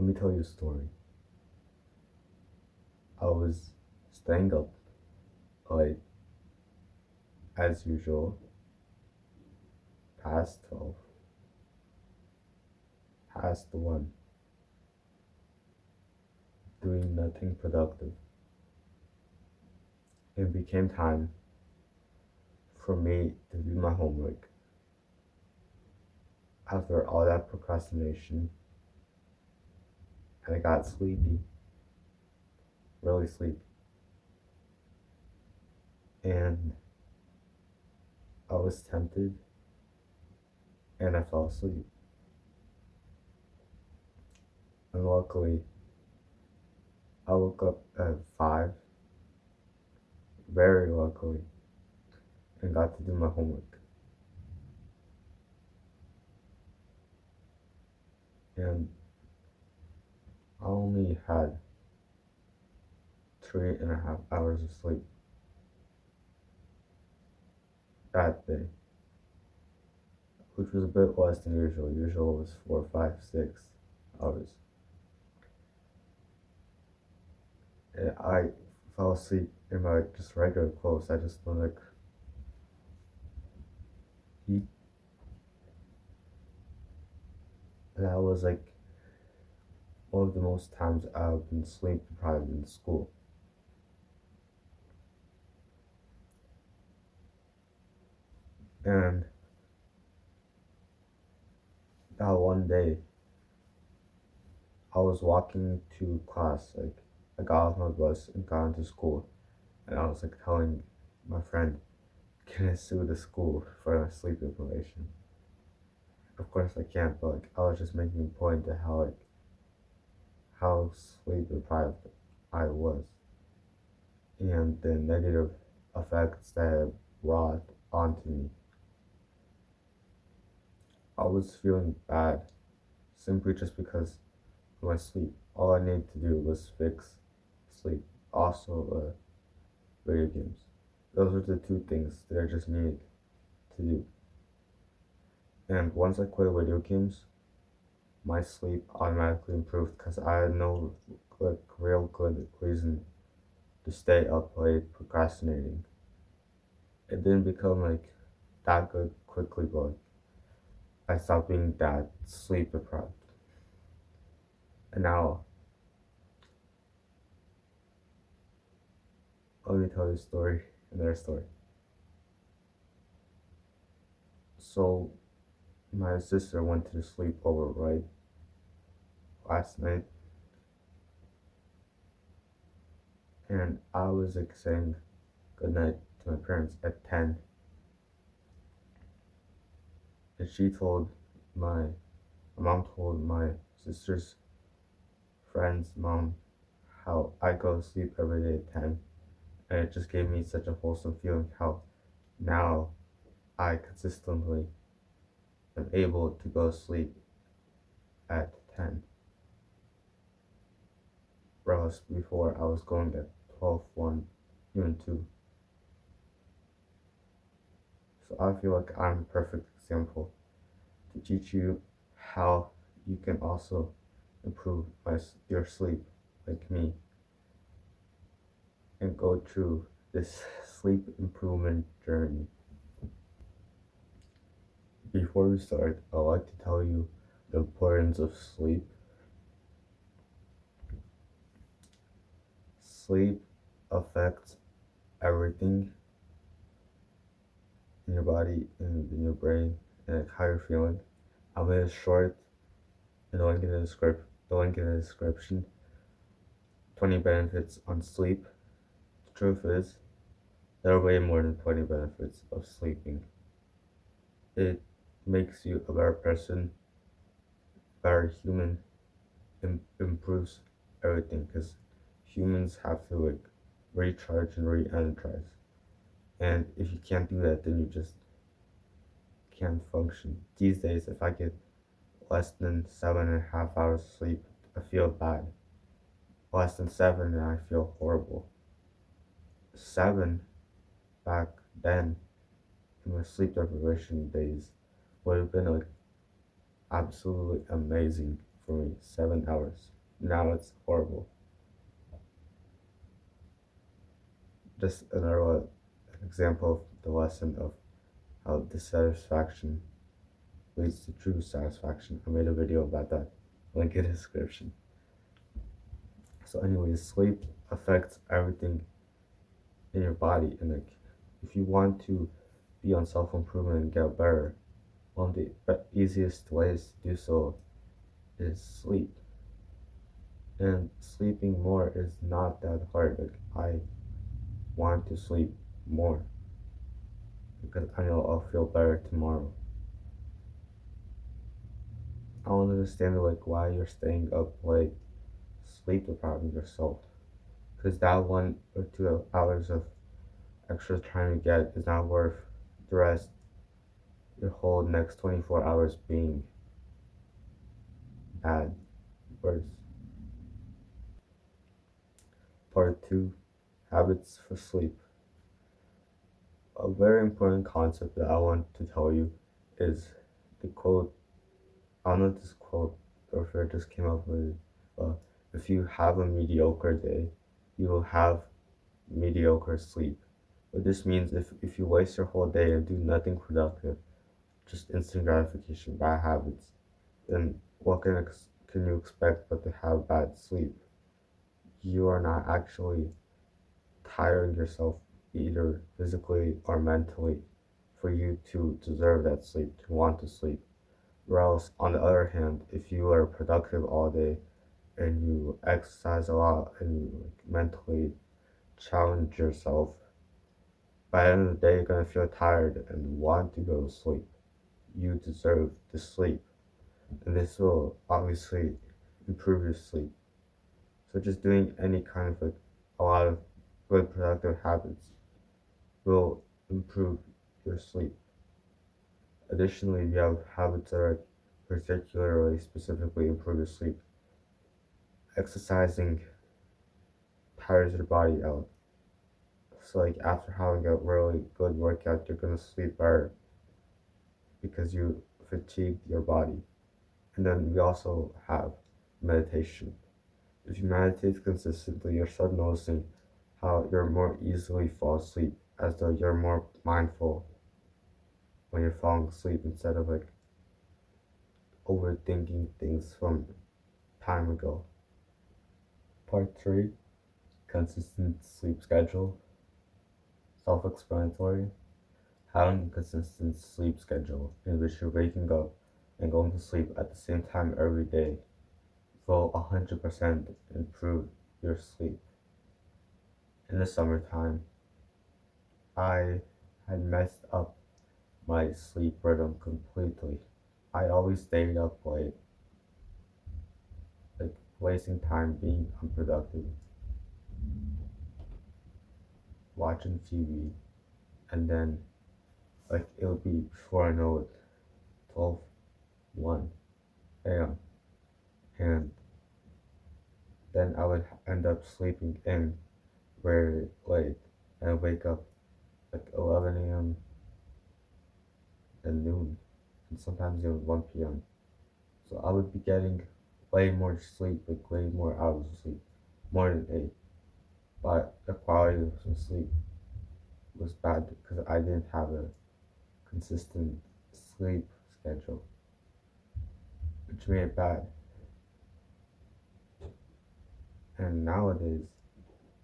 Let me tell you a story. I was staying up like as usual, past 12, past 1, doing nothing productive. It became time for me to do my homework. After all that procrastination, and I got sleepy, really sleepy, and I was tempted and I fell asleep. And luckily, I woke up at 5, very luckily, and got to do my homework. And I only had 3.5 hours of sleep that day, which was a bit less than usual. Usual was 4, 5, 6 hours. And I fell asleep in my just regular clothes. I just went like, eat. And that was like one of the most times I've been sleep deprived in school. And that one day, I was walking to class. Like, I got off my bus and got into school, and I was like telling my friend, "Can I sue the school for my sleep deprivation?" Of course I can't, but like I was just making a point to how sleep deprived I was, and the negative effects that it brought onto me. I was feeling bad simply just because of my sleep. All I needed to do was fix sleep. Also, video games. Those were the two things that I just needed to do. And once I quit video games, my sleep automatically improved because I had no like real good reason to stay up late procrastinating. It didn't become like that good quickly, but I stopped being that sleep deprived. And now, let me tell you a story, another story. So, my sister went to the sleepover, right, last night, and I was like saying goodnight to my parents at 10, and my mom told my sister's friend's mom how I go to sleep every day at 10, and it just gave me such a wholesome feeling how now I consistently am able to go to sleep at 10. Whereas before I was going at 12, 1, even 2. So I feel like I'm a perfect example to teach you how you can also improve your sleep like me and go through this sleep improvement journey. Before we start, I'd like to tell you the importance of sleep. Sleep affects everything in your body and in your brain and like how you're feeling. I made it short and the link in the description. 20 benefits on sleep. The truth is, there are way more than 20 benefits of sleeping. It makes you a better person, better human, improves everything because humans have to like recharge and re-energize. And if you can't do that, then you just can't function. These days, if I get less than 7.5 hours of sleep, I feel bad. Less than 7, and I feel horrible. 7 back then in my sleep deprivation days would have been like absolutely amazing for me, 7 hours. Now it's horrible. Just another example of the lesson of how dissatisfaction leads to true satisfaction. I made a video about that. Link in the description. So anyways, sleep affects everything in your body, and like if you want to be on self-improvement and get better, one of the easiest ways to do so is sleep. And sleeping more is not that hard. Like I want to sleep more because I know I'll feel better tomorrow. I don't understand like why you're staying up late, sleep depriving yourself. Because that 1 or 2 hours of extra time you get is not worth the rest, your whole next 24 hours being bad, worse. Part 2, habits for sleep. A very important concept that I want to tell you is the quote. I don't know if this quote or if I just came up with it. If you have a mediocre day, you will have mediocre sleep. What this means, if you waste your whole day and do nothing productive, just instant gratification, bad habits, then what can you expect but to have bad sleep? You are not actually tiring yourself either physically or mentally for you to deserve that sleep, to want to sleep. Or else, on the other hand, if you are productive all day and you exercise a lot and you mentally challenge yourself, by the end of the day, you're gonna feel tired and want to go to sleep. You deserve to sleep, and this will obviously improve your sleep. So just doing any kind of like a lot of good productive habits will improve your sleep. Additionally, if you have habits that are particularly specifically improve your sleep, exercising tires your body out. So like after having a really good workout, you're gonna sleep better because you fatigued your body. And then we also have meditation. If you meditate consistently, you'll start noticing how you're more easily fall asleep, as though you're more mindful when you're falling asleep instead of like overthinking things from time ago. Part 3, consistent sleep schedule. Self-explanatory. Having a consistent sleep schedule in which you're waking up and going to sleep at the same time every day will 100% improve your sleep. In the summertime, I had messed up my sleep rhythm completely. I always stayed up late, like wasting time being unproductive, watching TV, and then like it would be before I know it, 12, 1 a.m. And then I would end up sleeping in very late and wake up like 11 a.m. and noon, and sometimes even 1 p.m. So I would be getting way more sleep, like way more hours of sleep, more than 8. But the quality of the sleep was bad because I didn't have a consistent sleep schedule, which made it bad. And nowadays,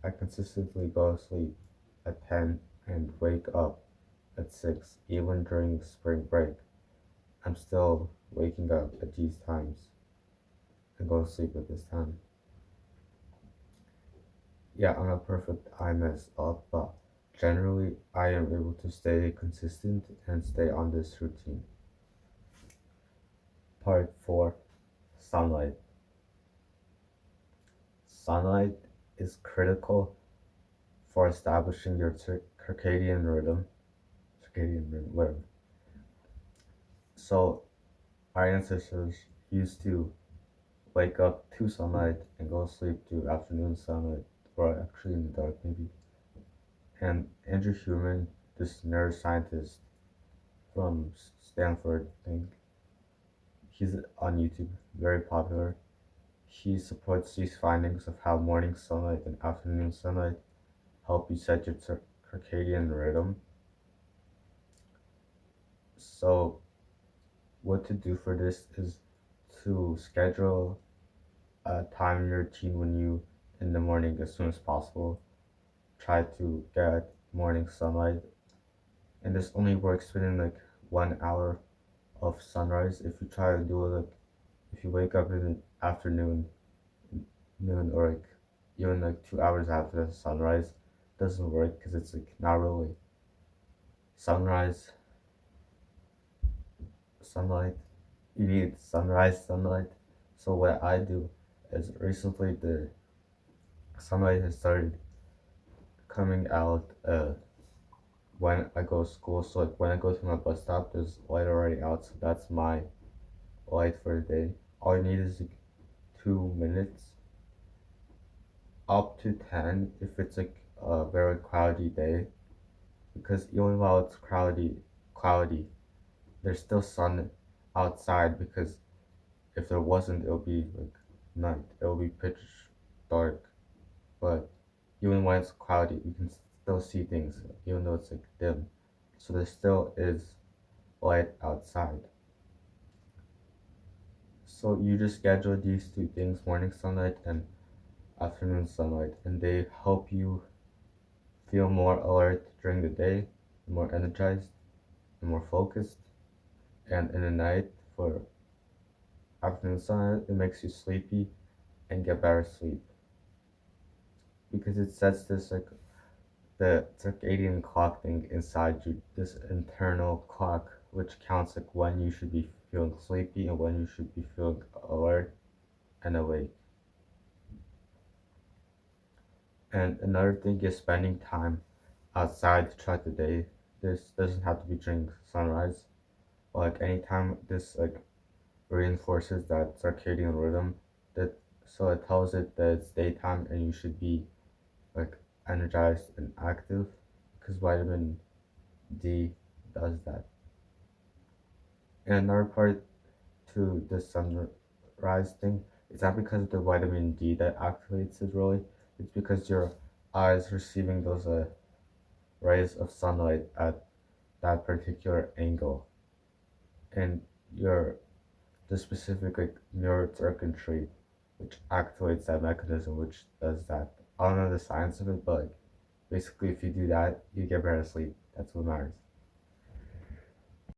I consistently go to sleep at 10 and wake up at 6, even during spring break. I'm still waking up at these times and go to sleep at this time. Yeah, I'm not perfect, I mess up, but generally I am able to stay consistent and stay on this routine. Part 4, sunlight. Sunlight is critical for establishing your circadian rhythm. Whatever. So our ancestors used to wake up to sunlight and go to sleep to afternoon sunlight, or actually in the dark maybe. And Andrew Huberman, this neuroscientist from Stanford, I think, He's on YouTube, very popular. He supports these findings of how morning sunlight and afternoon sunlight help you set your circadian rhythm. So, what to do for this is to schedule a time routine when you in the morning as soon as possible. Try to get morning sunlight, and this only works within like 1 hour of sunrise. If you try to do it like if you wake up in the afternoon, noon, or like even like 2 hours after the sunrise, doesn't work because it's like not really sunrise sunlight. You need sunrise sunlight. So what I do is recently the sunlight has started coming out when I go to school. So like when I go to my bus stop, there's light already out. So that's my light for the day. All you need is like 2 minutes, up to 10 if it's like a very cloudy day. Because even while it's cloudy, there's still sun outside. Because if there wasn't, it'll be like night. It'll be pitch dark. But even when it's cloudy, you can still see things, even though it's like dim. So there still is light outside. So you just schedule these two things, morning sunlight and afternoon sunlight, and they help you feel more alert during the day, more energized, and more focused. And in the night, for afternoon sunlight, it makes you sleepy and get better sleep because it sets this like the circadian clock thing inside you, this internal clock which counts like when you should be feeling sleepy and when you should be feeling alert and awake. And another thing is spending time outside throughout the day. This doesn't have to be during sunrise. Like anytime this like reinforces that circadian rhythm that so it tells it that it's daytime and you should be like energized and active because vitamin D does that. And another part to the sunrise thing, it's not because of the vitamin D that activates it really. It's because your eyes receiving those rays of sunlight at that particular angle, and your the specific like neural circuitry which activates that mechanism which does that. I don't know the science of it, but like, basically if you do that, you get better sleep. That's what matters.